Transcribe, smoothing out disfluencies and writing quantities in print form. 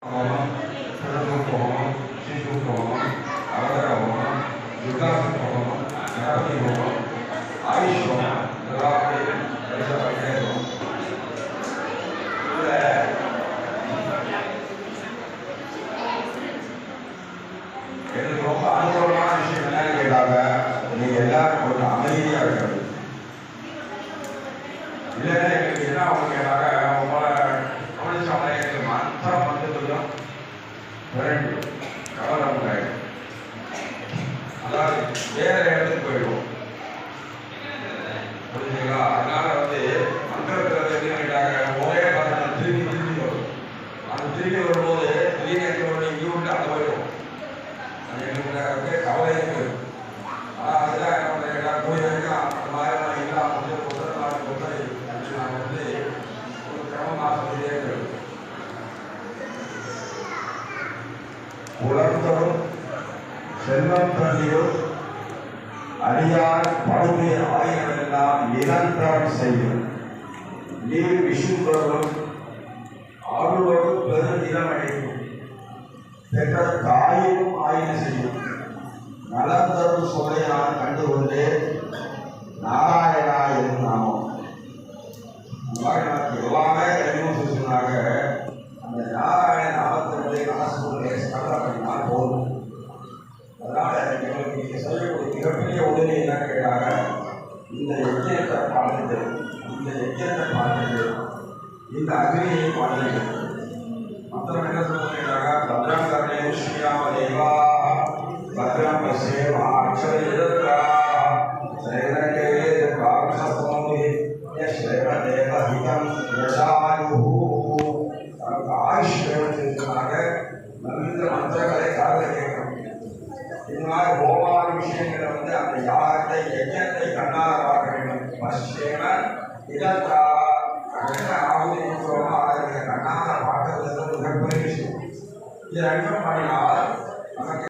ஹோமம், சிறப்பு ஹோமம், சிசு ஹோமம், அவதர ஹோமம், விகாச ஹோமம், கணபதி ஹோமம், ஆயுஷ் ஹோமம் இதெல்லாம் பண்ணிட்டே இருக்கும். எனக்கு ரொம்ப அனுகூலமான விஷயம் என்னன்னு கேட்டாங்க, நீங்க எல்லாரும் கொஞ்சம் அமைதியா இருக்கிறது. இல்லைன்னா எங்களுக்கு என்ன அவங்க கேட்டாங்க, உங்களை கவனிச்சவங்க எங்களுக்கு மந்திரம் வந்து கொஞ்சம் விரண்டு கவனம் ஆயிடும். அதாவது வேற இடத்துக்கு போயிடும். புரிஞ்சுங்களா? அதனால வந்து மந்திரத்தில் என்ன கேட்டாங்க, ஒரே மந்திரம் திரும்பி திரும்பி வரும். அது திரும்பி வரும்போது திடீர்னு இங்கே விட்டு அந்த போயிடும். அது எங்களுக்கு கவலை இருக்குது. ஆனால் அதுதான் என்னோட எல்லாம் கோயிலுக்கு அந்த மாதிரிலாம் எல்லாம் வந்து புத்தகத்தால் புத்தகை நாங்கள் வந்து ஒரு கிரமமாக சொல்லியே இருக்கிறோம். உலர்த்தரும் செல்வம் தள்ளியும் அடியார் படுகை ஆயிரம் எல்லாம் நிரந்தரம் செய்யும். நீர் விஷுந்தரும் ஆளுவோடு பெருநிலம் அடைக்கும். பெற்ற தாயும் ஆய்வு செய்யும். நலம் தரும் சொல்லை நான் கண்டுகொண்டு நாராயணா எனும் நாமம். அந்த மாதிரி நமக்கு எல்லாமே அறிமுகம் சொன்னாங்க. அந்த நாராயண நாமத்தினுடைய காசுடைய ஸ்கந்தம் பண்ணினால் போதும். அதனால எங்களுக்கு நீங்க சொல்லக்கூடிய மிகப்பெரிய உதவி என்ன கேட்டாங்க, இந்த யஜ்யத்தை பாடுறது, இந்த அக்னியை பாடுறது. மற்றவங்க என்ன சொல்லுறாங்க, பத்ரம் கர்ணே ஸ்ரீராம தேவா பத்ரம் பசேமா அக்ஷரா சைரகே காமசஸ்மோமி யஸ்ரேவதேவ ஹிதம் யசாயுஹு. நமக்கு ஆயுஷ் தேவனாக நல்ல மந்திரங்களை காதல கேட்கணும். இந்த மாதிரி ஓவாத விஷயங்களை வந்து அந்த யாகத்தை யஜ்யத்தை கண்ணார பார்க்க வேண்டும். பசேம இதத்தா ஆகுதி கண்ணார பார்க்கறது மிகப்பெரிய விஷயம். இது ரெண்டும் பண்ணினால் நமக்கு